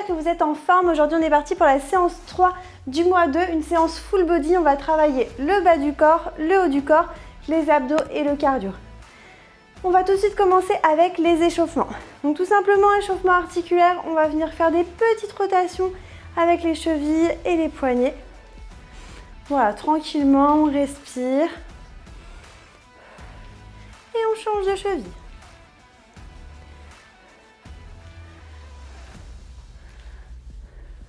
j'espère que vous êtes en forme. Aujourd'hui, on est parti pour la séance 3 du mois 2, une séance full body. On va travailler le bas du corps, le haut du corps, les abdos et le cardio. On va tout de suite commencer avec les échauffements. Donc tout simplement, échauffement articulaire, on va venir faire des petites rotations avec les chevilles et les poignets. Voilà, tranquillement, on respire. Et on change de cheville.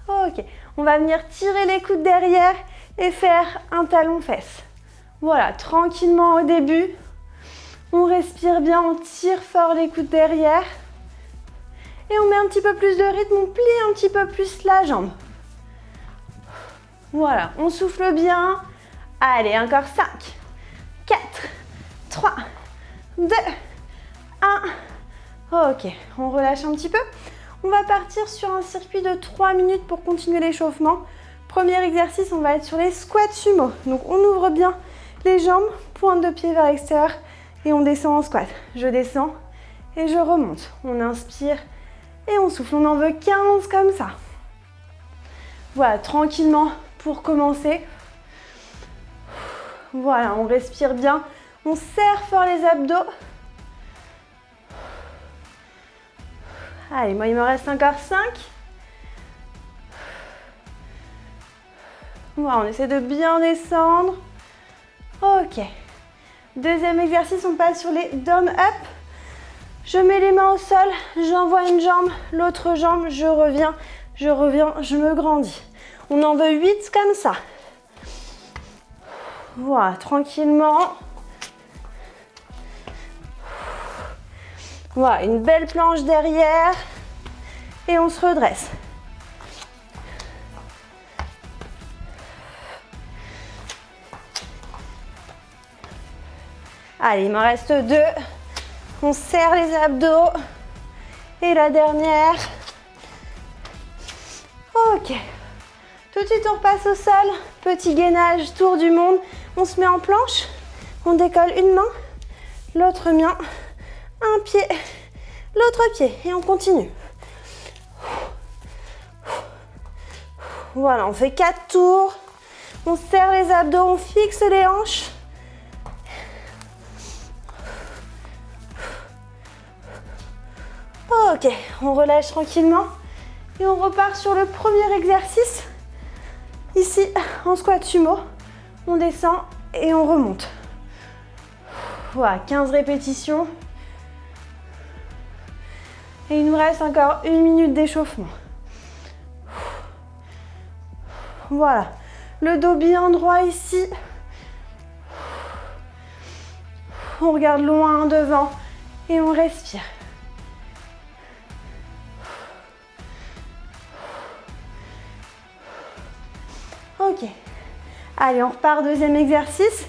Ok, on va venir tirer les coudes derrière et faire un talon-fesse. Voilà, tranquillement au début. On respire bien, on tire fort les coudes derrière. Et on met un petit peu plus de rythme, on plie un petit peu plus la jambe. Voilà, on souffle bien. Allez, encore 5, 4, 3, 2, 1. Ok, on relâche un petit peu. On va partir sur un circuit de 3 minutes pour continuer l'échauffement. Premier exercice, on va être sur les squats sumo. Donc on ouvre bien les jambes, pointe de pied vers l'extérieur et on descend en squat. Je descends et je remonte. On inspire et on souffle. On en veut 15 comme ça. Voilà, tranquillement pour commencer. Voilà, on respire bien. On serre fort les abdos. Allez, moi il me reste encore 5. Voilà, on essaie de bien descendre. Ok. Deuxième exercice, on passe sur les down up. Je mets les mains au sol, j'envoie une jambe, l'autre jambe, je reviens, je me grandis. On en veut 8 comme ça. Voilà, tranquillement. Voilà, une belle planche derrière. Et on se redresse. Allez, il m'en reste 2. On serre les abdos. Et la dernière. Ok. Tout de suite, on repasse au sol. Petit gainage, tour du monde. On se met en planche. On décolle une main, l'autre main, un pied, l'autre pied. Et on continue. Voilà, on fait 4 tours. On serre les abdos, on fixe les hanches. Ok, on relâche tranquillement. Et on repart sur le premier exercice. Ici, en squat sumo. On descend et on remonte. Voilà, 15 répétitions. Et il nous reste encore 1 minute d'échauffement. Voilà, le dos bien droit ici. On regarde loin devant et on respire. Ok, allez, on repart, deuxième exercice.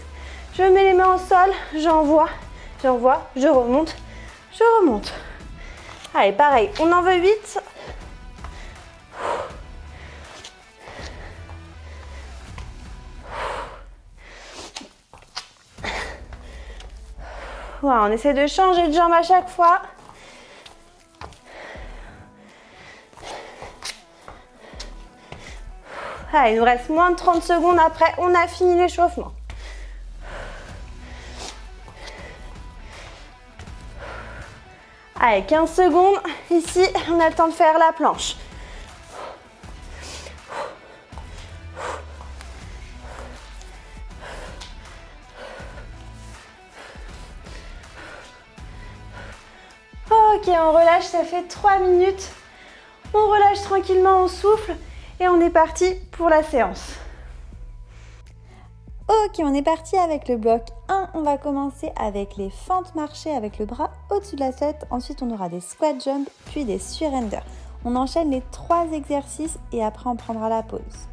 Je mets les mains au sol, j'envoie, je remonte, je remonte. Allez, pareil, on en veut 8. Voilà, on essaie de changer de jambe à chaque fois. Allez, il nous reste moins de 30 secondes après, on a fini l'échauffement. Allez, 15 secondes. Ici, on a le temps de faire la planche. Ok, on relâche, ça fait 3 minutes. On relâche tranquillement, on souffle et on est parti pour la séance. Ok, on est parti avec le bloc 1. On va commencer avec les fentes marchées avec le bras au-dessus de la tête. Ensuite, on aura des squat jump, puis des surrender. On enchaîne les 3 exercices et après, on prendra la pause.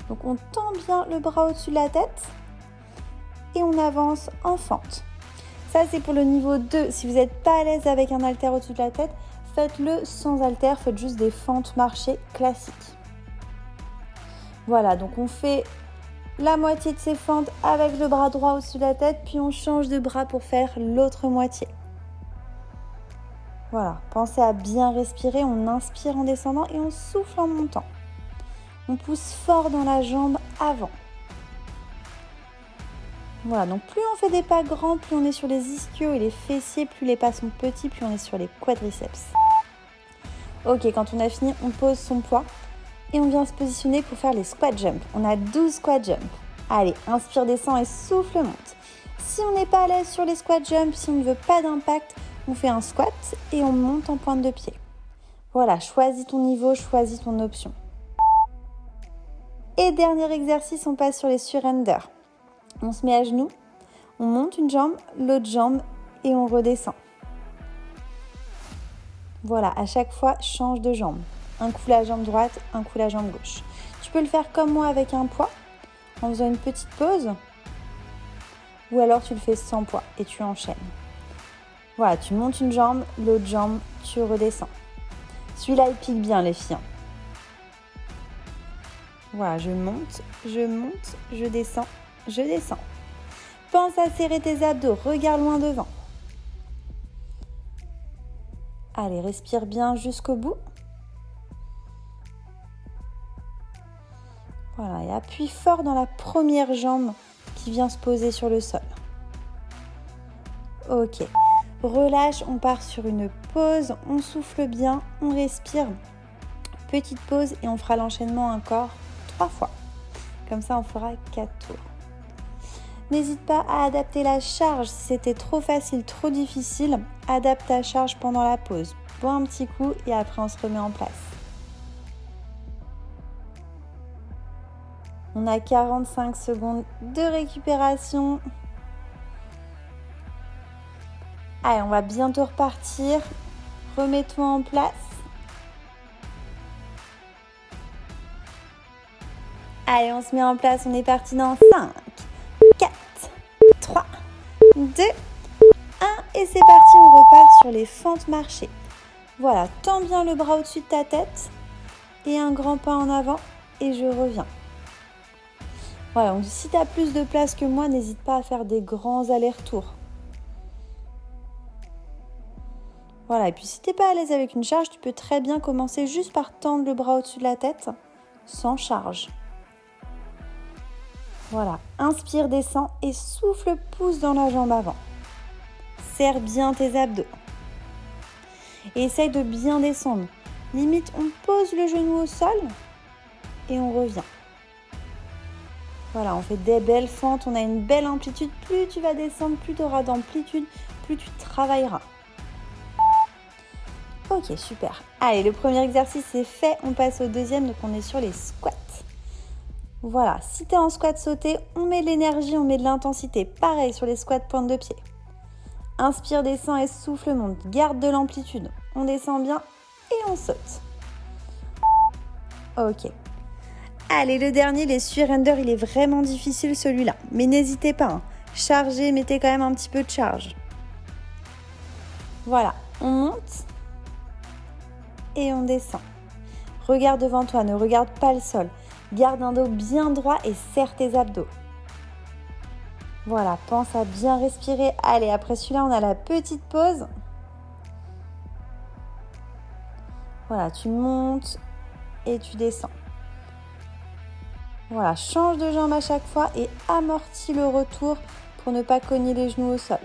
Donc, on tend bien le bras au-dessus de la tête et on avance en fente. Ça, c'est pour le niveau 2. Si vous n'êtes pas à l'aise avec un haltère au-dessus de la tête, faites-le sans haltère. Faites juste des fentes marchées classiques. Voilà, donc on fait la moitié de ces fentes avec le bras droit au-dessus de la tête, puis on change de bras pour faire l'autre moitié. Voilà, pensez à bien respirer, on inspire en descendant et on souffle en montant. On pousse fort dans la jambe avant. Voilà, donc plus on fait des pas grands, plus on est sur les ischios et les fessiers, plus les pas sont petits, plus on est sur les quadriceps. Ok, quand on a fini, on pose son poids et on vient se positionner pour faire les squat jumps. On a 12 squat jumps. Allez, inspire, descend et souffle, monte. Si on n'est pas à l'aise sur les squat jumps, si on ne veut pas d'impact, on fait un squat et on monte en pointe de pied. Voilà, choisis ton niveau, choisis ton option. Et dernier exercice, on passe sur les surrender. On se met à genoux, on monte une jambe, l'autre jambe et on redescend. Voilà, à chaque fois, change de jambe. Un coup la jambe droite, un coup la jambe gauche. Tu peux le faire comme moi avec un poids, en faisant une petite pause, ou alors tu le fais sans poids et tu enchaînes. Voilà, tu montes une jambe, l'autre jambe, tu redescends. Celui-là, il pique bien les filles. Voilà, je monte, je descends, je descends. Pense à serrer tes abdos, regarde loin devant. Allez, respire bien jusqu'au bout. Voilà, et appuie fort dans la première jambe qui vient se poser sur le sol. Ok, relâche, on part sur une pause, on souffle bien, on respire. Petite pause et on fera l'enchaînement encore 3 fois. Comme ça, on fera 4 tours. N'hésite pas à adapter la charge. Si c'était trop facile, trop difficile, adapte ta charge pendant la pause. Bois un petit coup et après on se remet en place. On a 45 secondes de récupération. Allez, on va bientôt repartir. Remets-toi en place. Allez, on se met en place. On est parti dans 5, 4, 3, 2, 1. Et c'est parti, on repart sur les fentes marchées. Voilà, tends bien le bras au-dessus de ta tête. Et un grand pas en avant. Et je reviens. Voilà, donc si tu as plus de place que moi, n'hésite pas à faire des grands allers-retours. Voilà, et puis si tu n'es pas à l'aise avec une charge, tu peux très bien commencer juste par tendre le bras au-dessus de la tête, sans charge. Voilà, inspire, descends et souffle, pousse dans la jambe avant. Serre bien tes abdos. Et essaye de bien descendre. Limite, on pose le genou au sol et on revient. Voilà, on fait des belles fentes, on a une belle amplitude. Plus tu vas descendre, plus tu auras d'amplitude, plus tu travailleras. Ok, super. Allez, le premier exercice est fait. On passe au deuxième, donc on est sur les squats. Voilà, si tu es en squat sauté, on met de l'énergie, on met de l'intensité. Pareil sur les squats pointe de pied. Inspire, descend et souffle, monte. Garde de l'amplitude. On descend bien et on saute. Ok. Allez, le dernier, les surrender, il est vraiment difficile celui-là. Mais n'hésitez pas, chargez, mettez quand même un petit peu de charge. Voilà, on monte et on descend. Regarde devant toi, ne regarde pas le sol. Garde un dos bien droit et serre tes abdos. Voilà, pense à bien respirer. Allez, après celui-là, on a la petite pause. Voilà, tu montes et tu descends. Voilà, change de jambe à chaque fois et amortis le retour pour ne pas cogner les genoux au sol.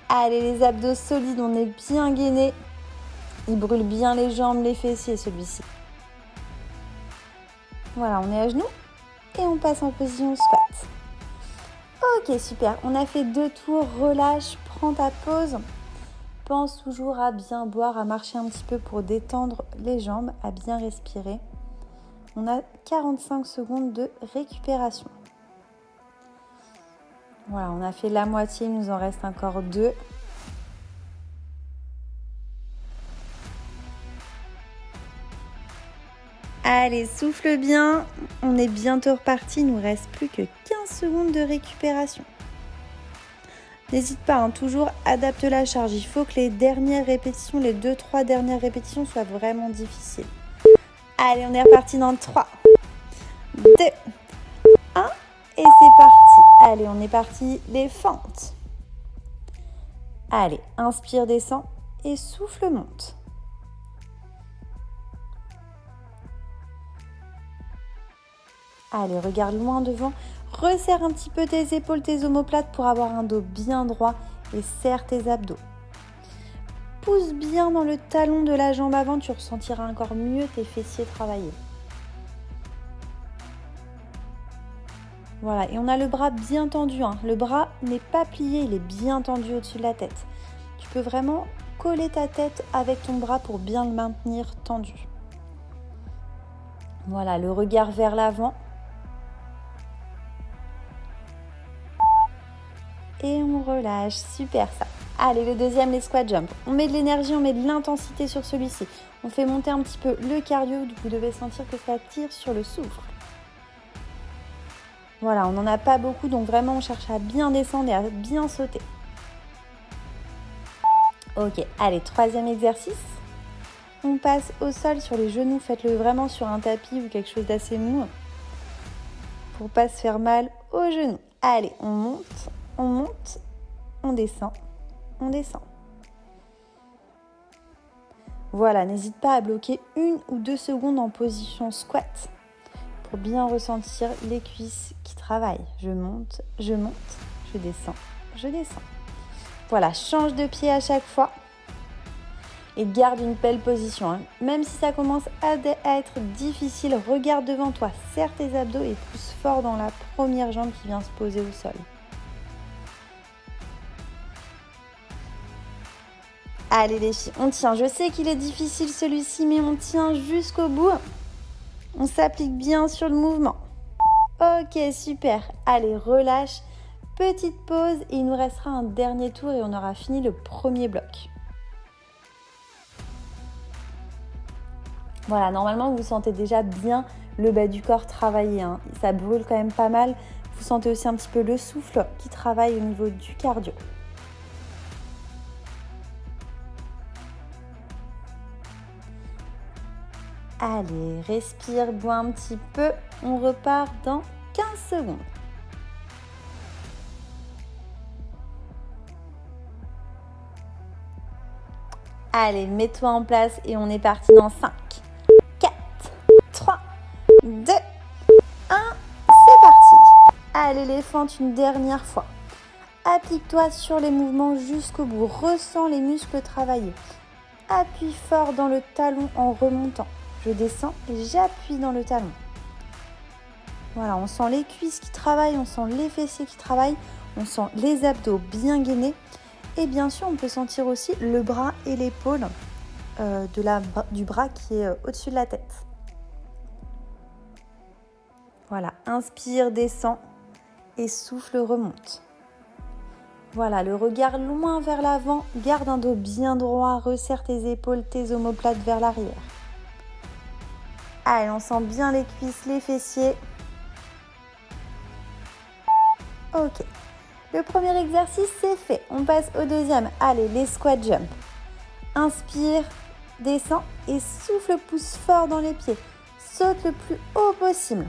Allez, les abdos solides, on est bien gainés. Il brûle bien les jambes, les fessiers, celui-ci. Voilà, on est à genoux et on passe en position squat. Ok, super. On a fait 2 tours. Relâche, prends ta pause. Pense toujours à bien boire, à marcher un petit peu pour détendre les jambes, à bien respirer. On a 45 secondes de récupération. Voilà, on a fait la moitié, il nous en reste encore 2. Allez, souffle bien. On est bientôt reparti. Il nous reste plus que 15 secondes de récupération. N'hésite pas, toujours adapte la charge. Il faut que les dernières répétitions, les 2-3 dernières répétitions soient vraiment difficiles. Allez, on est reparti dans 3, 2, 1 et c'est parti. Allez, on est parti, les fentes. Allez, inspire, descend et souffle, monte. Allez, regarde loin devant. Resserre un petit peu tes épaules, tes omoplates pour avoir un dos bien droit et serre tes abdos. Pousse bien dans le talon de la jambe avant, tu ressentiras encore mieux tes fessiers travailler. Voilà, et on a le bras bien tendu. Le bras n'est pas plié, il est bien tendu au-dessus de la tête. Tu peux vraiment coller ta tête avec ton bras pour bien le maintenir tendu. Voilà, le regard vers l'avant. Et on relâche, super ça. Allez, le deuxième, les squat jump. On met de l'énergie, on met de l'intensité sur celui-ci. On fait monter un petit peu le cardio, vous devez sentir que ça tire sur le souffle. Voilà, on n'en a pas beaucoup, donc vraiment on cherche à bien descendre et à bien sauter. Ok, allez, troisième exercice. On passe au sol sur les genoux, faites-le vraiment sur un tapis ou quelque chose d'assez mou pour pas se faire mal aux genoux. Allez, on monte, on descend, on descend. Voilà, n'hésite pas à bloquer 1 ou 2 secondes en position squat pour bien ressentir les cuisses qui travaillent. Je monte, je descends, je descends. Voilà, change de pied à chaque fois et garde une belle position. Même si ça commence à être difficile, regarde devant toi, serre tes abdos et pousse fort dans la première jambe qui vient se poser au sol. Allez les filles, on tient. Je sais qu'il est difficile celui-ci, mais on tient jusqu'au bout. On s'applique bien sur le mouvement. Ok, super. Allez, relâche. Petite pause et il nous restera un dernier tour et on aura fini le premier bloc. Voilà, normalement vous sentez déjà bien le bas du corps travailler. Ça brûle quand même pas mal. Vous sentez aussi un petit peu le souffle qui travaille au niveau du cardio. Allez, respire, bois un petit peu. On repart dans 15 secondes. Allez, mets-toi en place et on est parti dans 5, 4, 3, 2, 1. C'est parti. Allez, les fentes une dernière fois. Applique-toi sur les mouvements jusqu'au bout. Ressens les muscles travailler. Appuie fort dans le talon en remontant. Je descends et j'appuie dans le talon. Voilà, on sent les cuisses qui travaillent, on sent les fessiers qui travaillent, on sent les abdos bien gainés. Et bien sûr, on peut sentir aussi le bras et l'épaule du bras qui est au-dessus de la tête. Voilà, inspire, descend et souffle, remonte. Voilà, le regard loin vers l'avant, garde un dos bien droit, resserre tes épaules, tes omoplates vers l'arrière. Allez, on sent bien les cuisses, les fessiers. Ok. Le premier exercice, c'est fait. On passe au deuxième. Allez, les squat jump. Inspire, descend et souffle, pousse fort dans les pieds. Saute le plus haut possible.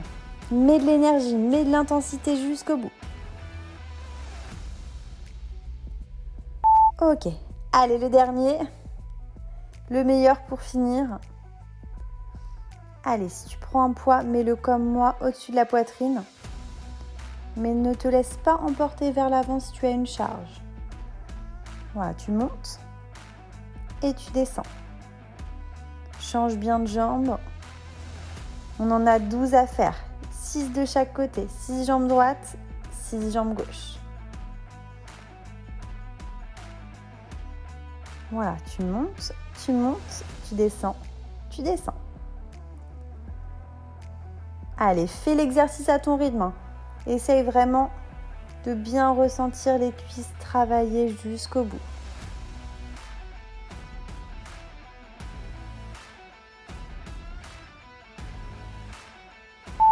Mets de l'énergie, mets de l'intensité jusqu'au bout. Ok. Allez, le dernier. Le meilleur pour finir. Allez, si tu prends un poids, mets-le comme moi au-dessus de la poitrine. Mais ne te laisse pas emporter vers l'avant si tu as une charge. Voilà, tu montes et tu descends. Change bien de jambe. On en a 12 à faire. 6 de chaque côté. 6 jambes droites, 6 jambes gauches. Voilà, tu montes, tu descends, tu descends. Allez, fais l'exercice à ton rythme. Essaye vraiment de bien ressentir les cuisses travailler jusqu'au bout.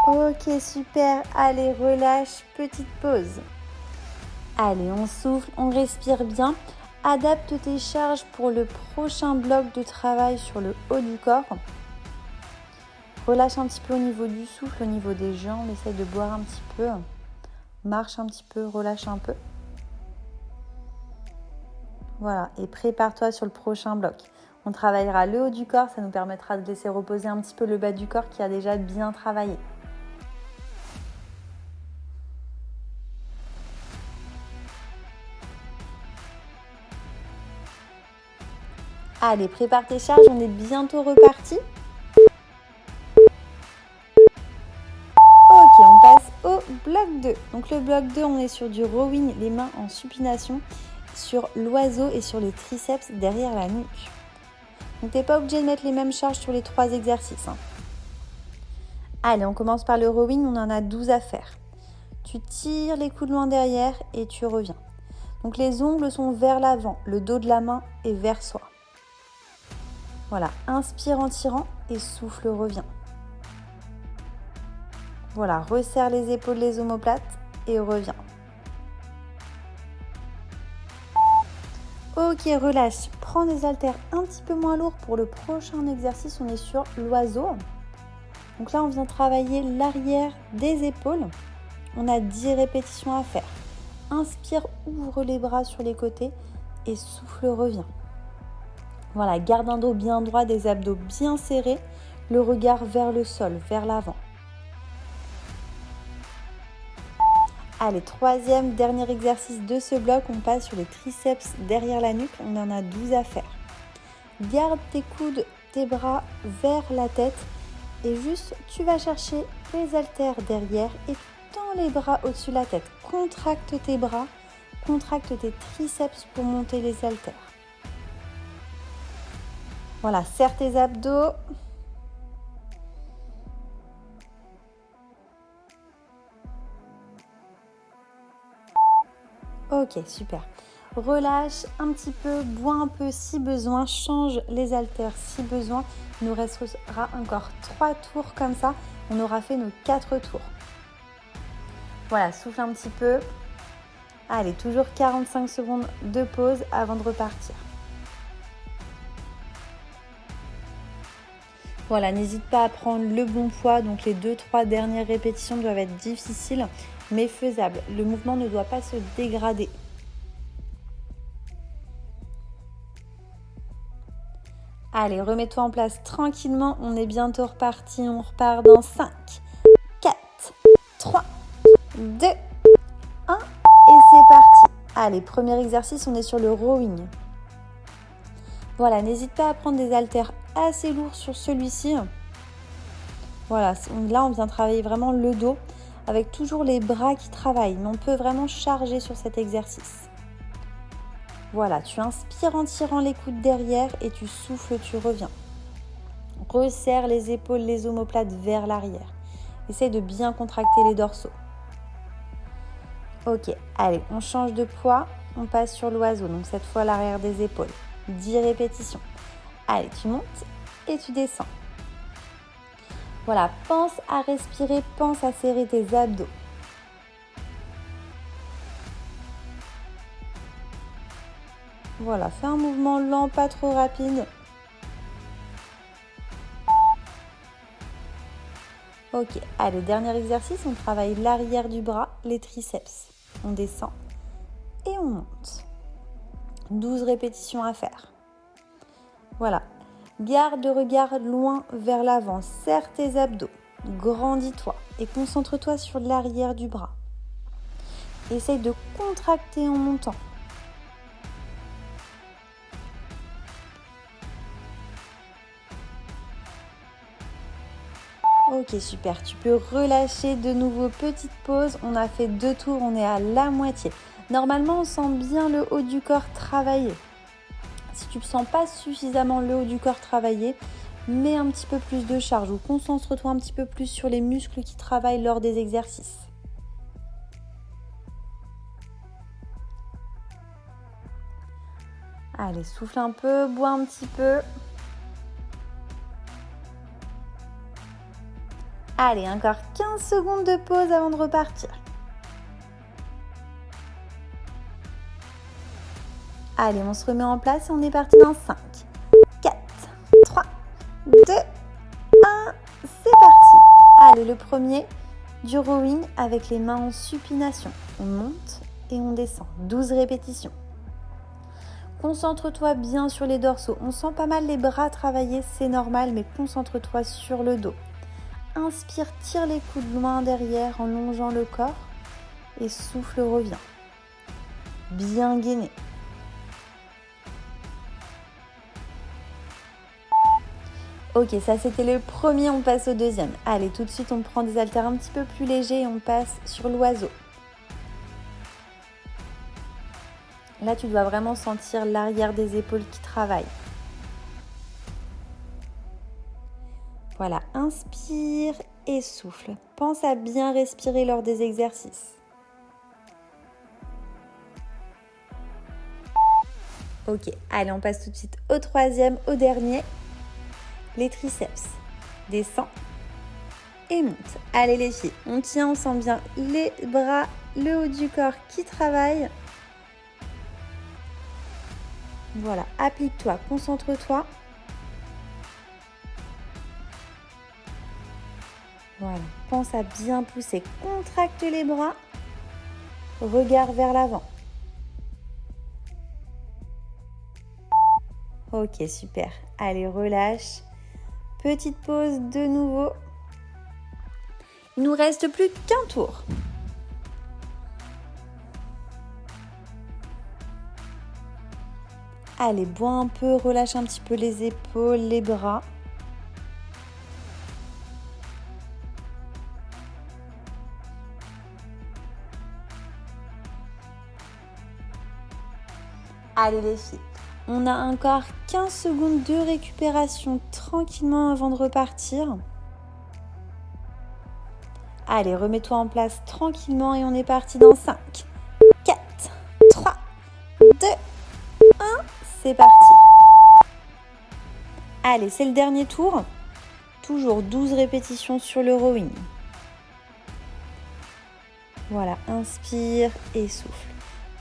Ok, super. Allez, relâche, petite pause. Allez, on souffle, on respire bien. Adapte tes charges pour le prochain bloc de travail sur le haut du corps. Relâche un petit peu au niveau du souffle, au niveau des jambes. Essaye de boire un petit peu. Marche un petit peu, relâche un peu. Voilà, et prépare-toi sur le prochain bloc. On travaillera le haut du corps, ça nous permettra de laisser reposer un petit peu le bas du corps qui a déjà bien travaillé. Allez, prépare tes charges, on est bientôt reparti. Ok, on passe au bloc 2. Donc le bloc 2, on est sur du rowing, les mains en supination, sur l'oiseau et sur les triceps derrière la nuque. Donc tu n'es pas obligé de mettre les mêmes charges sur les 3 exercices. Allez, on commence par le rowing, on en a 12 à faire. Tu tires les coudes loin derrière et tu reviens. Donc les ongles sont vers l'avant, le dos de la main est vers soi. Voilà, inspire en tirant et souffle, reviens. Voilà, resserre les épaules, les omoplates et reviens. Ok, relâche. Prends des haltères un petit peu moins lourds pour le prochain exercice. On est sur l'oiseau. Donc là, on vient travailler l'arrière des épaules. On a 10 répétitions à faire. Inspire, ouvre les bras sur les côtés et souffle, reviens. Voilà, garde un dos bien droit, des abdos bien serrés, le regard vers le sol, vers l'avant. Allez, troisième, dernier exercice de ce bloc, on passe sur les triceps derrière la nuque, on en a 12 à faire. Garde tes coudes, tes bras vers la tête et juste tu vas chercher les haltères derrière et tends les bras au-dessus de la tête. Contracte tes bras, contracte tes triceps pour monter les haltères. Voilà, serre tes abdos. Ok, super. Relâche un petit peu, bois un peu si besoin, change les haltères si besoin. Il nous restera encore 3 tours comme ça. On aura fait nos 4 tours. Voilà, souffle un petit peu. Allez, toujours 45 secondes de pause avant de repartir. Voilà, n'hésite pas à prendre le bon poids. Donc les 2-3 dernières répétitions doivent être difficiles, mais faisables. Le mouvement ne doit pas se dégrader. Allez, remets-toi en place tranquillement. On est bientôt reparti. On repart dans 5, 4, 3, 2, 1. Et c'est parti. Allez, premier exercice, on est sur le rowing. Voilà, n'hésite pas à prendre des haltères assez lourds sur celui-ci. Voilà, là on vient travailler vraiment le dos avec toujours les bras qui travaillent. Mais on peut vraiment charger sur cet exercice. Voilà, tu inspires en tirant les coudes derrière et tu souffles, tu reviens. Resserre les épaules, les omoplates vers l'arrière. Essaye de bien contracter les dorsaux. Ok, allez, on change de poids. On passe sur l'oiseau, donc cette fois l'arrière des épaules. 10 répétitions. Allez, tu montes et tu descends. Voilà, pense à respirer, pense à serrer tes abdos. Voilà, fais un mouvement lent, pas trop rapide. Ok, allez, dernier exercice, on travaille l'arrière du bras, les triceps. On descend et on monte. 12 répétitions à faire. Voilà, garde le regard loin vers l'avant, serre tes abdos, grandis-toi et concentre-toi sur l'arrière du bras. Essaye de contracter en montant. Ok, super. Tu peux relâcher de nouveau. Petite pause. On a fait 2 tours. On est à la moitié. Normalement, on sent bien le haut du corps travailler. Si tu ne sens pas suffisamment le haut du corps travailler, mets un petit peu plus de charge ou concentre-toi un petit peu plus sur les muscles qui travaillent lors des exercices. Allez, souffle un peu, bois un petit peu. Allez, encore 15 secondes de pause avant de repartir. Allez, on se remet en place et on est parti dans 5, 4, 3, 2, 1. C'est parti. Allez, le premier du rowing avec les mains en supination. On monte et on descend. 12 répétitions. Concentre-toi bien sur les dorsaux. On sent pas mal les bras travailler, c'est normal, mais concentre-toi sur le dos. Inspire, tire les coudes loin derrière en longeant le corps et souffle, reviens. Bien gainé. Ok, ça c'était le premier, on passe au deuxième. Allez, tout de suite on prend des haltères un petit peu plus légers et on passe sur l'oiseau. Là, tu dois vraiment sentir l'arrière des épaules qui travaillent. Voilà, inspire et souffle. Pense à bien respirer lors des exercices. Ok, allez, on passe tout de suite au troisième, au dernier. Les triceps. Descends et monte. Allez les filles, on tient, on sent bien les bras, le haut du corps qui travaille. Voilà, applique-toi, concentre-toi. Voilà, pense à bien pousser. Contracte les bras. Regard vers l'avant. Ok, super. Allez, relâche. Petite pause de nouveau. Il nous reste plus qu'un tour. Allez, bois un peu, relâche un petit peu les épaules, les bras. Allez les filles, on a encore 15 secondes de récupération tranquillement avant de repartir. Allez, remets-toi en place tranquillement et on est parti dans 5, 4, 3, 2, 1. C'est parti. Allez, c'est le dernier tour. Toujours 12 répétitions sur le rowing. Voilà, inspire et souffle.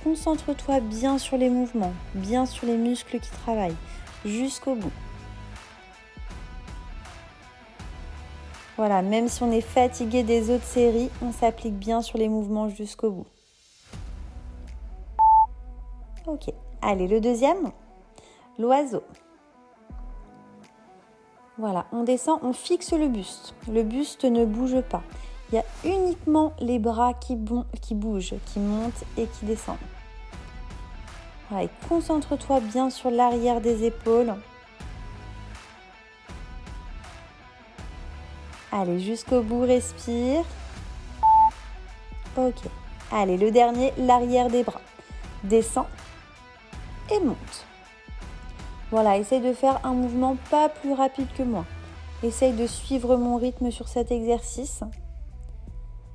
Concentre-toi bien sur les mouvements, bien sur les muscles qui travaillent, jusqu'au bout. Voilà, même si on est fatigué des autres séries, on s'applique bien sur les mouvements jusqu'au bout. Ok, allez, le deuxième, l'oiseau. Voilà, on descend, on fixe le buste. Le buste ne bouge pas. Il y a uniquement les bras qui bougent, qui montent et qui descendent. Voilà, et concentre-toi bien sur l'arrière des épaules. Allez, jusqu'au bout, respire. Ok. Allez, le dernier, l'arrière des bras. Descends et monte. Voilà, essaye de faire un mouvement pas plus rapide que moi. Essaye de suivre mon rythme sur cet exercice.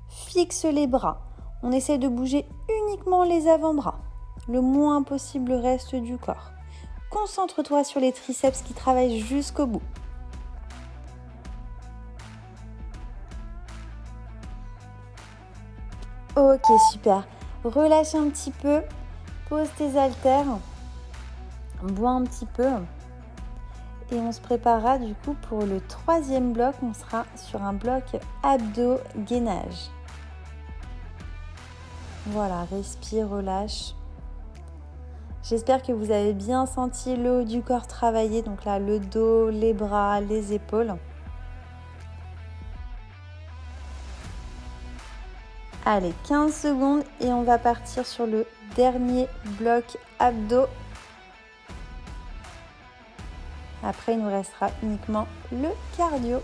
Fixe les bras. On essaie de bouger uniquement les avant-bras. Le moins possible le reste du corps. Concentre-toi sur les triceps qui travaillent jusqu'au bout. Ok, super. Relâche un petit peu. Pose tes haltères. Bois un petit peu. Et on se préparera du coup pour le troisième bloc. On sera sur un bloc abdos-gainage. Voilà, respire, relâche. J'espère que vous avez bien senti le haut du corps travailler. Donc là, le dos, les bras, les épaules. Allez, 15 secondes et on va partir sur le dernier bloc abdos. Après, il nous restera uniquement le cardio.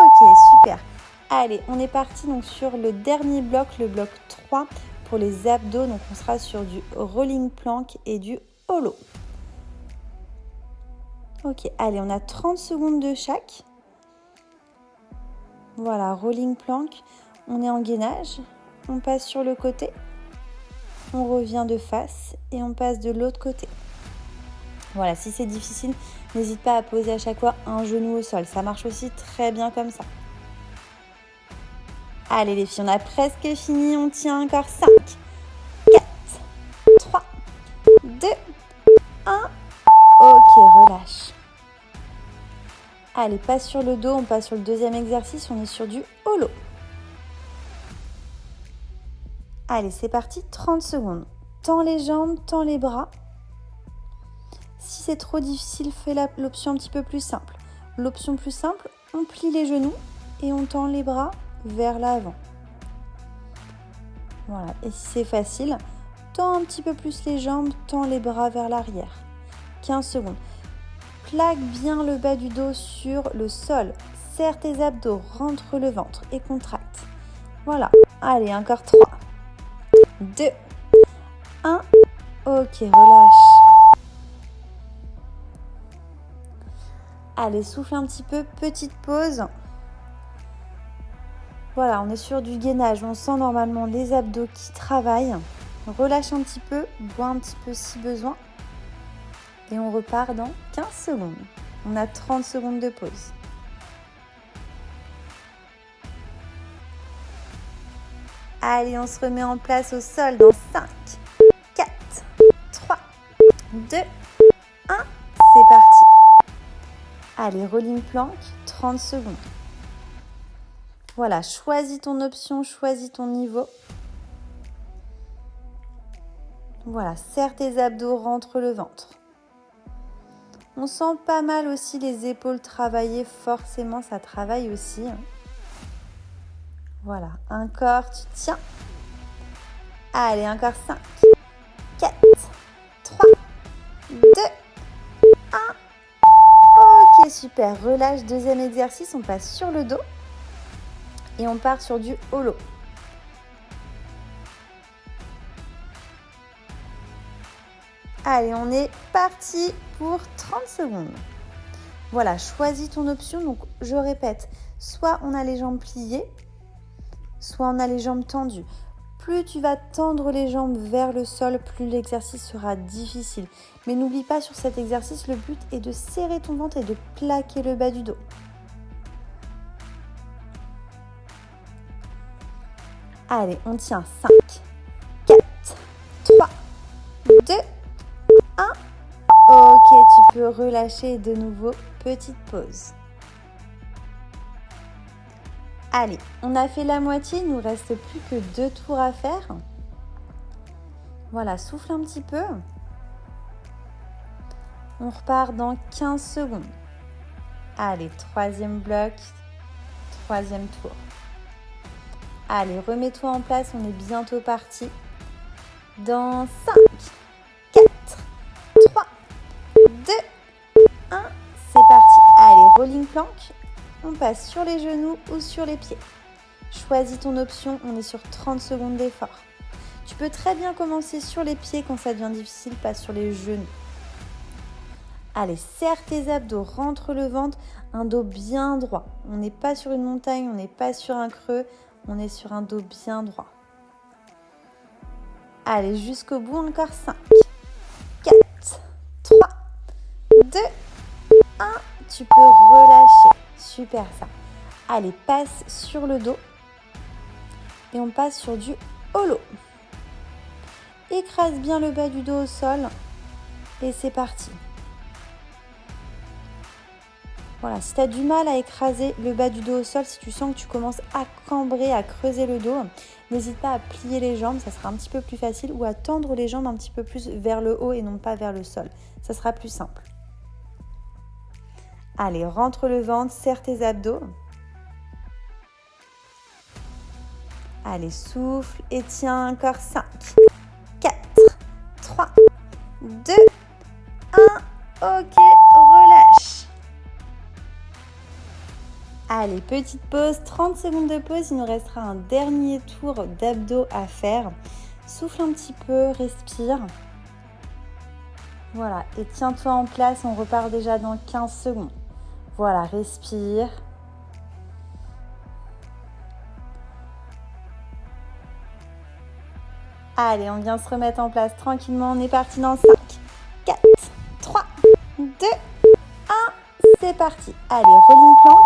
Ok, super. Allez, on est parti donc sur le dernier bloc, le bloc 3 pour les abdos. Donc, on sera sur du rolling plank et du holo. Ok, allez, on a 30 secondes de chaque. Voilà, rolling plank. On est en gainage. On passe sur le côté. On revient de face et on passe de l'autre côté. Voilà, si c'est difficile, n'hésite pas à poser à chaque fois un genou au sol. Ça marche aussi très bien comme ça. Allez les filles, on a presque fini. On tient encore 5, 4, 3, 2, 1. Ok, relâche. Allez, passe sur le dos. On passe sur le deuxième exercice. On est sur du holo. Allez, c'est parti, 30 secondes. Tends les jambes, tends les bras. Si c'est trop difficile, fais l'option un petit peu plus simple. L'option plus simple, on plie les genoux et on tend les bras vers l'avant. Voilà, et si c'est facile, tends un petit peu plus les jambes, tends les bras vers l'arrière. 15 secondes. Plaque bien le bas du dos sur le sol. Serre tes abdos, rentre le ventre et contracte. Voilà, allez, encore 3, 2, 1. Ok, relâche. Allez, souffle un petit peu, petite pause. Voilà, on est sur du gainage. On sent normalement les abdos qui travaillent. Relâche un petit peu, bois un petit peu si besoin. Et on repart dans 15 secondes. On a 30 secondes de pause. Allez, on se remet en place au sol dans 5, 4, 3, 2, 1. C'est parti. Allez, rolling plank, 30 secondes. Voilà, choisis ton option, choisis ton niveau. Voilà, serre tes abdos, rentre le ventre. On sent pas mal aussi les épaules travailler, forcément ça travaille aussi. Voilà, encore, tu tiens. Allez, encore 5, 4, 3, 2, 1. Ok, super, relâche, deuxième exercice, on passe sur le dos et on part sur du holo. Allez, on est parti pour 30 secondes. Voilà, choisis ton option. Donc, je répète, soit on a les jambes pliées, soit on a les jambes tendues. Plus tu vas tendre les jambes vers le sol, plus l'exercice sera difficile. Mais n'oublie pas, sur cet exercice, le but est de serrer ton ventre et de plaquer le bas du dos. Allez, on tient 5, 4, 3, 2, 1. Ok, tu peux relâcher de nouveau, petite pause. Allez, on a fait la moitié, il ne nous reste plus que 2 tours à faire. Voilà, souffle un petit peu. On repart dans 15 secondes. Allez, troisième bloc, troisième tour. Allez, remets-toi en place, on est bientôt parti. Dans 5, 4, 3, 2, 1, c'est parti. Allez, rolling plank. On passe sur les genoux ou sur les pieds. Choisis ton option, on est sur 30 secondes d'effort. Tu peux très bien commencer sur les pieds quand ça devient difficile, pas sur les genoux. Allez, serre tes abdos, rentre le ventre, un dos bien droit. On n'est pas sur une montagne, on n'est pas sur un creux, on est sur un dos bien droit. Allez, jusqu'au bout, encore 5, 4, 3, 2, 1. Tu peux relâcher. Super ça. Allez, passe sur le dos. Et on passe sur du holo. Écrase bien le bas du dos au sol. Et c'est parti. Voilà, si tu as du mal à écraser le bas du dos au sol, si tu sens que tu commences à cambrer, à creuser le dos, n'hésite pas à plier les jambes, ça sera un petit peu plus facile, ou à tendre les jambes un petit peu plus vers le haut et non pas vers le sol. Ça sera plus simple. Allez, rentre le ventre, serre tes abdos. Allez, souffle et tiens encore 5, 4, 3, 2, 1. Ok, relâche. Allez, petite pause, 30 secondes de pause. Il nous restera un dernier tour d'abdos à faire. Souffle un petit peu, respire. Voilà, et tiens-toi en place, on repart déjà dans 15 secondes. Voilà, respire. Allez, on vient se remettre en place tranquillement. On est parti dans 5, 4, 3, 2, 1. C'est parti. Allez, rolling plank.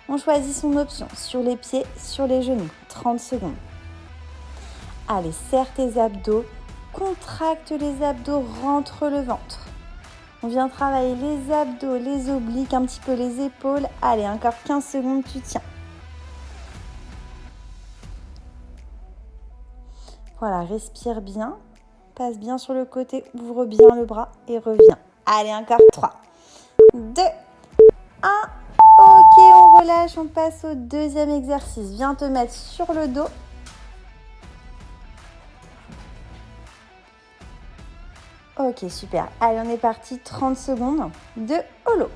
On choisit son option sur les pieds, sur les genoux. 30 secondes. Allez, serre tes abdos. Contracte les abdos, rentre le ventre. On vient travailler les abdos, les obliques, un petit peu les épaules. Allez, encore 15 secondes, tu tiens. Voilà, respire bien. Passe bien sur le côté, ouvre bien le bras et reviens. Allez, encore 3, 2, 1. Ok, on relâche, on passe au deuxième exercice. Viens te mettre sur le dos. Ok, super. Allez, on est parti. 30 secondes de holo.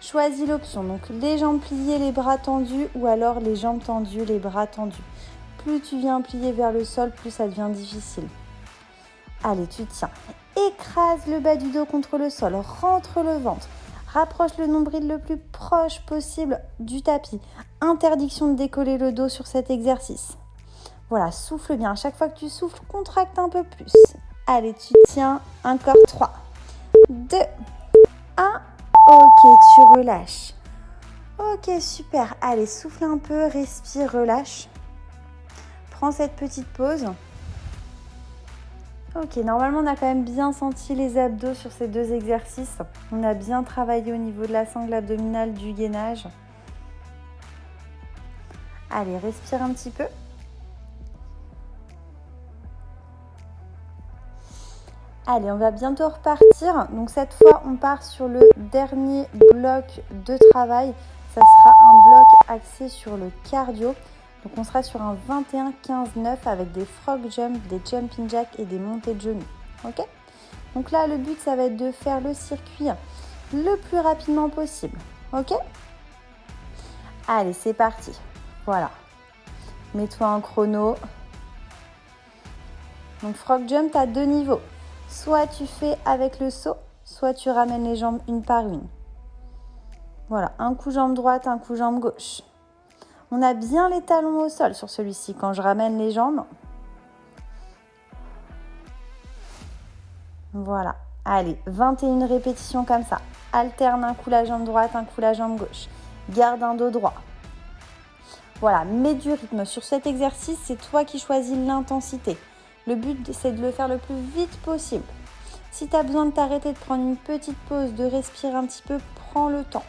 Choisis l'option. Donc, les jambes pliées, les bras tendus ou alors les jambes tendues, les bras tendus. Plus tu viens plier vers le sol, plus ça devient difficile. Allez, tu tiens. Écrase le bas du dos contre le sol. Rentre le ventre. Rapproche le nombril le plus proche possible du tapis. Interdiction de décoller le dos sur cet exercice. Voilà, souffle bien. À chaque fois que tu souffles, contracte un peu plus. Allez, tu tiens. Encore 3, 2, 1. Ok, tu relâches. Ok, super. Allez, souffle un peu, respire, relâche. Prends cette petite pause. Ok, normalement, on a quand même bien senti les abdos sur ces deux exercices. On a bien travaillé au niveau de la sangle abdominale, du gainage. Allez, respire un petit peu. Allez, on va bientôt repartir. Donc cette fois, on part sur le dernier bloc de travail. Ça sera un bloc axé sur le cardio. Donc on sera sur un 21-15-9 avec des frog jump, des jumping jacks et des montées de genoux. Ok ? Donc là, le but, ça va être de faire le circuit le plus rapidement possible. Ok ? Allez, c'est parti. Voilà. Mets-toi un chrono. Donc frog jump, tu as 2 niveaux. Soit tu fais avec le saut, soit tu ramènes les jambes une par une. Voilà, un coup jambe droite, un coup jambe gauche. On a bien les talons au sol sur celui-ci quand je ramène les jambes. Voilà. Allez, 21 répétitions comme ça. Alterne un coup la jambe droite, un coup la jambe gauche. Garde un dos droit. Voilà, mets du rythme. Sur cet exercice, c'est toi qui choisis l'intensité. Le but, c'est de le faire le plus vite possible. Si tu as besoin de t'arrêter, de prendre une petite pause, de respirer un petit peu, prends le temps.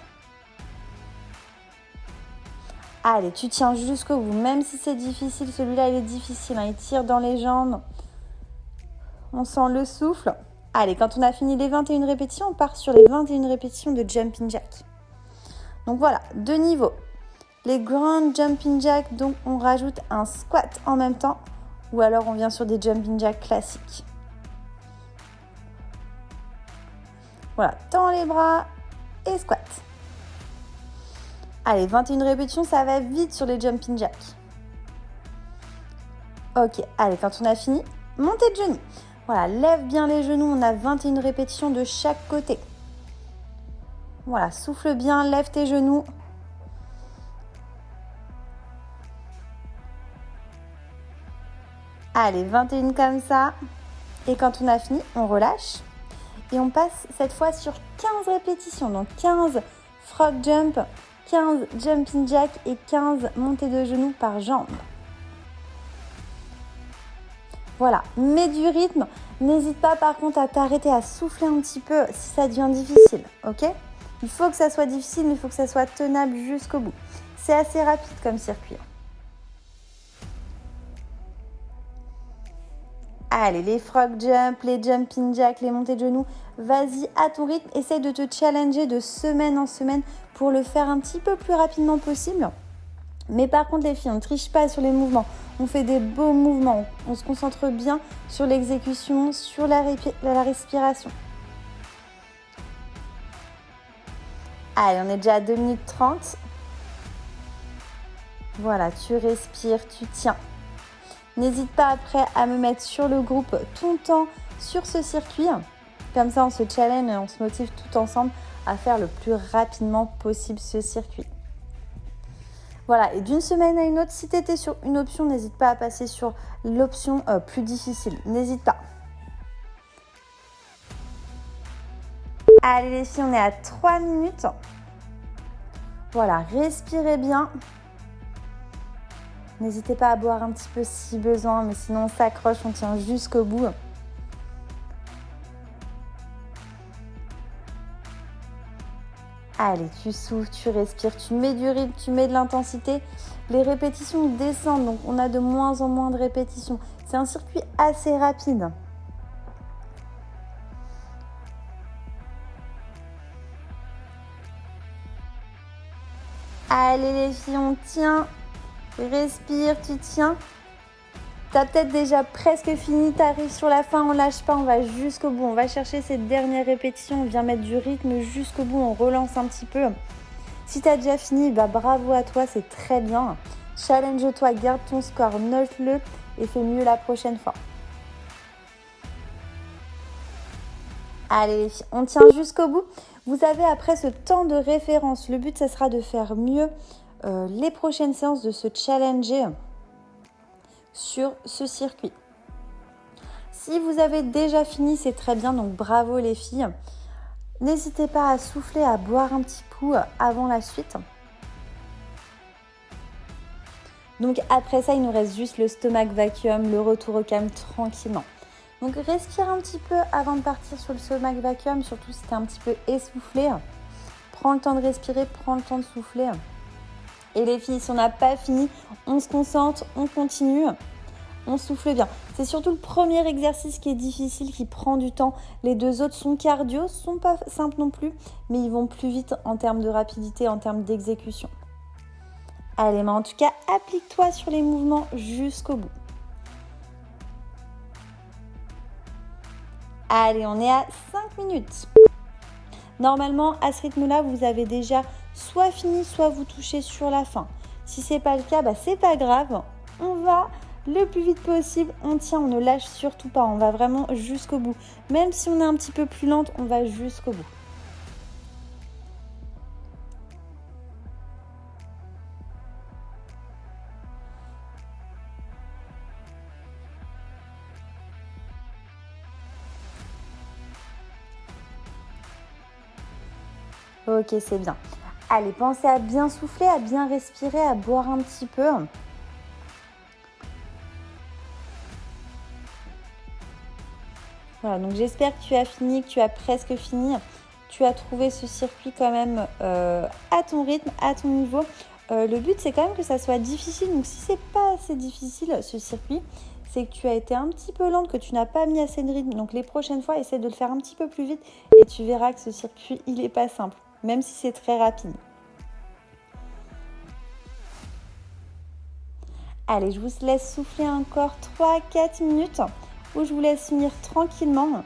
Allez, tu tiens jusqu'au bout. Même si c'est difficile, celui-là, il est difficile. Il tire dans les jambes. On sent le souffle. Allez, quand on a fini les 21 répétitions, on part sur les 21 répétitions de jumping jack. Donc voilà, 2 niveaux. Les grands jumping jack, donc on rajoute un squat en même temps. Ou alors on vient sur des jumping jack classiques. Voilà, tends les bras et squat. Allez, 21 répétitions, ça va vite sur les jumping jacks. Ok, allez, quand on a fini, montée de genoux. Voilà, lève bien les genoux, on a 21 répétitions de chaque côté. Voilà, souffle bien, lève tes genoux. Allez, 21 comme ça. Et quand on a fini, on relâche. Et on passe cette fois sur 15 répétitions. Donc 15 frog jump, 15 jumping jack et 15 montées de genoux par jambe. Voilà, mets du rythme. N'hésite pas par contre à t'arrêter, à souffler un petit peu si ça devient difficile, ok ? Il faut que ça soit difficile, mais il faut que ça soit tenable jusqu'au bout. C'est assez rapide comme circuit. Allez, les frog jump, les jumping jack, les montées de genoux, vas-y à ton rythme. Essaye de te challenger de semaine en semaine pour le faire un petit peu plus rapidement possible. Mais par contre, les filles, on ne triche pas sur les mouvements. On fait des beaux mouvements. On se concentre bien sur l'exécution, sur la respiration. Allez, on est déjà à 2 minutes 30. Voilà, tu respires, tu tiens. N'hésite pas après à me mettre sur le groupe ton temps sur ce circuit. Comme ça, on se challenge et on se motive tout ensemble à faire le plus rapidement possible ce circuit. Voilà, et d'une semaine à une autre, si tu étais sur une option, n'hésite pas à passer sur l'option plus difficile. N'hésite pas. Allez les filles, on est à 3 minutes. Voilà, respirez bien. N'hésitez pas à boire un petit peu si besoin, mais sinon on s'accroche, on tient jusqu'au bout. Allez, tu souffles, tu respires, tu mets du rythme, tu mets de l'intensité. Les répétitions descendent, donc on a de moins en moins de répétitions. C'est un circuit assez rapide. Allez les filles, on tient. Respire, tu tiens. T'as peut-être déjà presque fini, t'arrives sur la fin, on lâche pas, on va jusqu'au bout. On va chercher cette dernière répétition, on vient mettre du rythme jusqu'au bout, on relance un petit peu. Si t'as déjà fini, bravo à toi, c'est très bien. Challenge-toi, garde ton score, note-le et fais mieux la prochaine fois. Allez les filles, on tient jusqu'au bout. Vous avez après ce temps de référence. Le but, ça sera de faire mieux les prochaines séances, de se challenger sur ce circuit. Si vous avez déjà fini, c'est très bien, donc bravo les filles. N'hésitez pas à souffler, à boire un petit coup avant la suite. Donc après ça, il nous reste juste le stomach vacuum, le retour au calme tranquillement. Donc respire un petit peu avant de partir sur le stomach vacuum, surtout si tu es un petit peu essoufflé. Prends le temps de respirer, prends le temps de souffler. Et les filles, si on n'a pas fini, on se concentre, on continue, on souffle bien. C'est surtout le premier exercice qui est difficile, qui prend du temps. Les deux autres sont cardio, sont pas simples non plus, mais ils vont plus vite en termes de rapidité, en termes d'exécution. Allez, mais en tout cas, applique-toi sur les mouvements jusqu'au bout. Allez, on est à 5 minutes. Normalement, à ce rythme-là, vous avez déjà soit fini, soit vous touchez sur la fin. Si ce n'est pas le cas, c'est pas grave. On va le plus vite possible. On tient, on ne lâche surtout pas. On va vraiment jusqu'au bout. Même si on est un petit peu plus lente, on va jusqu'au bout. Ok, c'est bien. Allez, pensez à bien souffler, à bien respirer, à boire un petit peu. Voilà, donc j'espère que tu as fini, que tu as presque fini. Tu as trouvé ce circuit quand même à ton rythme, à ton niveau. Le but, c'est quand même que ça soit difficile. Donc si c'est pas assez difficile, ce circuit, c'est que tu as été un petit peu lente, que tu n'as pas mis assez de rythme. Donc les prochaines fois, essaie de le faire un petit peu plus vite et tu verras que ce circuit, il n'est pas simple, même si c'est très rapide. Allez, je vous laisse souffler encore 3-4 minutes où je vous laisse finir tranquillement.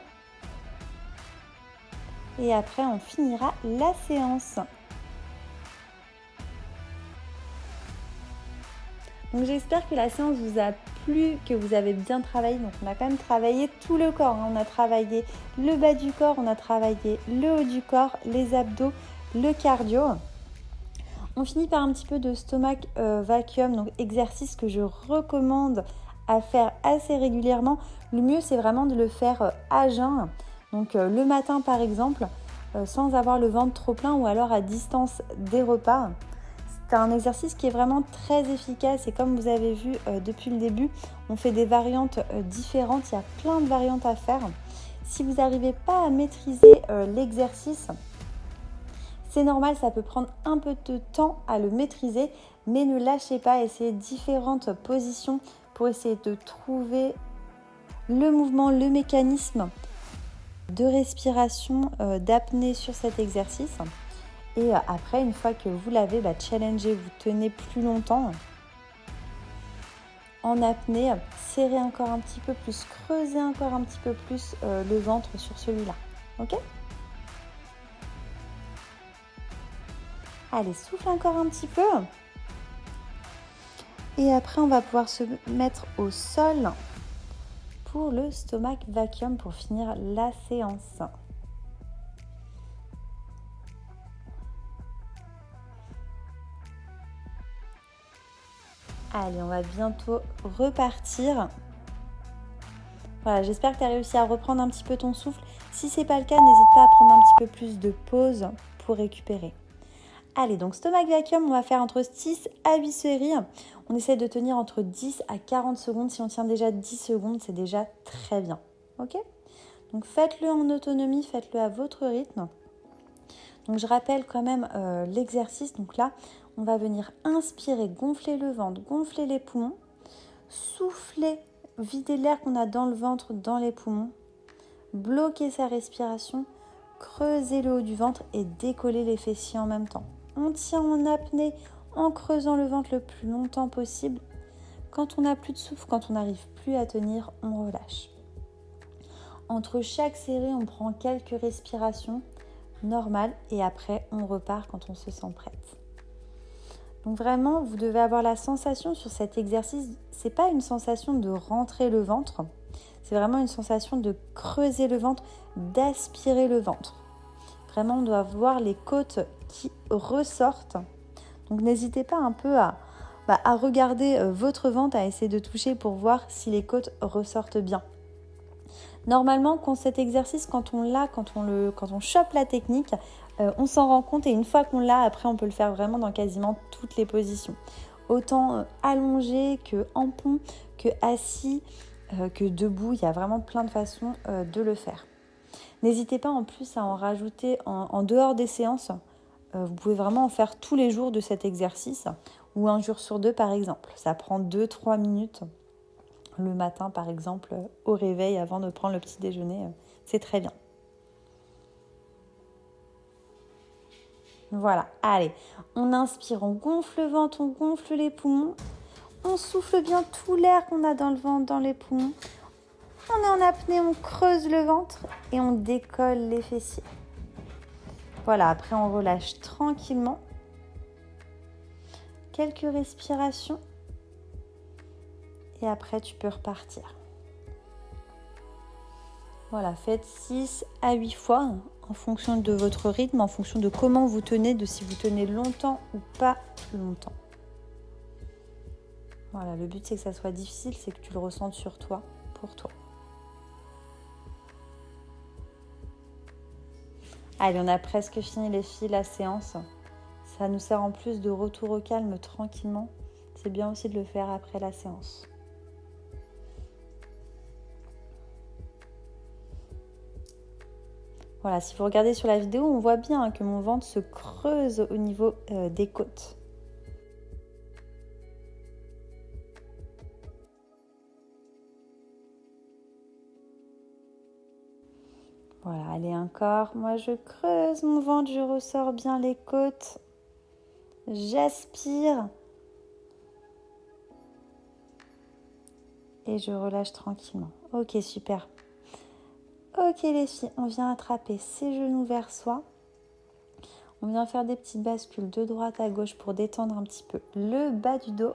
Et après, on finira la séance. Donc j'espère que la séance vous a plu, que vous avez bien travaillé. Donc on a quand même travaillé tout le corps. On a travaillé le bas du corps, on a travaillé le haut du corps, les abdos, le cardio. On finit par un petit peu de stomach vacuum, donc exercice que je recommande à faire assez régulièrement. Le mieux, c'est vraiment de le faire à jeun. Donc le matin par exemple, sans avoir le ventre trop plein ou alors à distance des repas. C'est un exercice qui est vraiment très efficace et comme vous avez vu depuis le début, on fait des variantes différentes. Il y a plein de variantes à faire. Si vous n'arrivez pas à maîtriser l'exercice, c'est normal, ça peut prendre un peu de temps à le maîtriser, mais ne lâchez pas, essayez différentes positions pour essayer de trouver le mouvement, le mécanisme de respiration, d'apnée sur cet exercice. Et après, une fois que vous l'avez, challengez, vous tenez plus longtemps en apnée, serrez encore un petit peu plus, creusez encore un petit peu plus le ventre sur celui-là. Ok ? Allez, souffle encore un petit peu. Et après, on va pouvoir se mettre au sol pour le stomach vacuum pour finir la séance. Allez, on va bientôt repartir. Voilà, j'espère que tu as réussi à reprendre un petit peu ton souffle. Si ce n'est pas le cas, n'hésite pas à prendre un petit peu plus de pause pour récupérer. Allez, donc stomach vacuum, on va faire entre 6 à 8 séries. On essaie de tenir entre 10 à 40 secondes. Si on tient déjà 10 secondes, c'est déjà très bien. Ok ? Donc faites-le en autonomie, faites-le à votre rythme. Donc je rappelle quand même l'exercice. Donc là, on va venir inspirer, gonfler le ventre, gonfler les poumons, souffler vider l'air qu'on a dans le ventre, dans les poumons, bloquer sa respiration, creuser le haut du ventre et décoller les fessiers en même temps. On tient en apnée en creusant le ventre le plus longtemps possible. Quand on n'a plus de souffle, quand on n'arrive plus à tenir, on relâche. Entre chaque série, on prend quelques respirations normales et après, on repart quand on se sent prête. Donc vraiment, vous devez avoir la sensation sur cet exercice, c'est pas une sensation de rentrer le ventre, c'est vraiment une sensation de creuser le ventre, d'aspirer le ventre. Vraiment, on doit voir les côtes qui ressortent. Donc n'hésitez pas un peu à regarder votre ventre, à essayer de toucher pour voir si les côtes ressortent bien. Normalement, quand cet exercice, quand on chope la technique, on s'en rend compte et une fois qu'on l'a, après on peut le faire vraiment dans quasiment toutes les positions. Autant allongé que en pont, que assis, que debout, il y a vraiment plein de façons de le faire. N'hésitez pas en plus à en rajouter en dehors des séances. Vous pouvez vraiment en faire tous les jours de cet exercice ou un jour sur 2 par exemple. Ça prend 2-3 minutes le matin par exemple au réveil avant de prendre le petit déjeuner. C'est très bien. Voilà, allez, on inspire, on gonfle le ventre, on gonfle les poumons. On souffle bien tout l'air qu'on a dans le ventre, dans les poumons. On est en apnée, on creuse le ventre et on décolle les fessiers. Voilà, après on relâche tranquillement. Quelques respirations. Et après tu peux repartir. Voilà, faites 6 à 8 fois en fonction de votre rythme, en fonction de comment vous tenez, de si vous tenez longtemps ou pas longtemps. Voilà, le but c'est que ça soit difficile, c'est que tu le ressentes sur toi, pour toi. Allez, on a presque fini les filles, la séance. Ça nous sert en plus de retour au calme tranquillement. C'est bien aussi de le faire après la séance. Voilà, si vous regardez sur la vidéo, on voit bien que mon ventre se creuse au niveau des côtes. Voilà, allez encore. Moi, je creuse mon ventre, je ressors bien les côtes. J'aspire. Et je relâche tranquillement. Ok, super. Ok les filles, on vient attraper ses genoux vers soi. On vient faire des petites bascules de droite à gauche pour détendre un petit peu le bas du dos.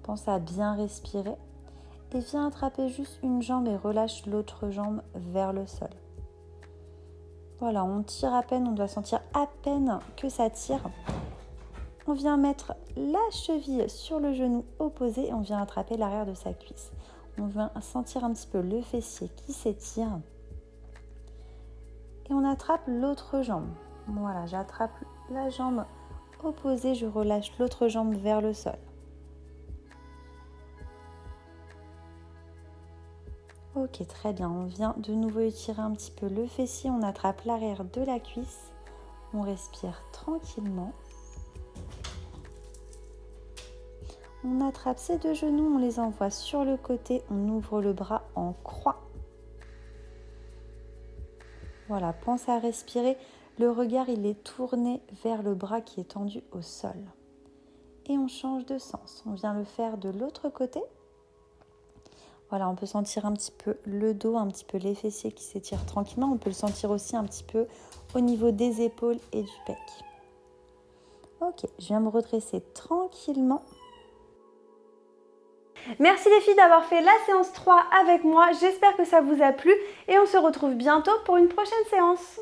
Pense à bien respirer. Et viens attraper juste une jambe et relâche l'autre jambe vers le sol. Voilà, on tire à peine, on doit sentir à peine que ça tire. On vient mettre la cheville sur le genou opposé et on vient attraper l'arrière de sa cuisse. On vient sentir un petit peu le fessier qui s'étire. Et on attrape l'autre jambe. Voilà, j'attrape la jambe opposée, je relâche l'autre jambe vers le sol. Ok, très bien. On vient de nouveau étirer un petit peu le fessier. On attrape l'arrière de la cuisse. On respire tranquillement. On attrape ces deux genoux, on les envoie sur le côté. On ouvre le bras en croix. Voilà, pense à respirer. Le regard, il est tourné vers le bras qui est tendu au sol. Et on change de sens. On vient le faire de l'autre côté. Voilà, on peut sentir un petit peu le dos, un petit peu les fessiers qui s'étirent tranquillement. On peut le sentir aussi un petit peu au niveau des épaules et du pec. Ok, je viens me redresser tranquillement. Merci les filles d'avoir fait la séance 3 avec moi. J'espère que ça vous a plu et on se retrouve bientôt pour une prochaine séance.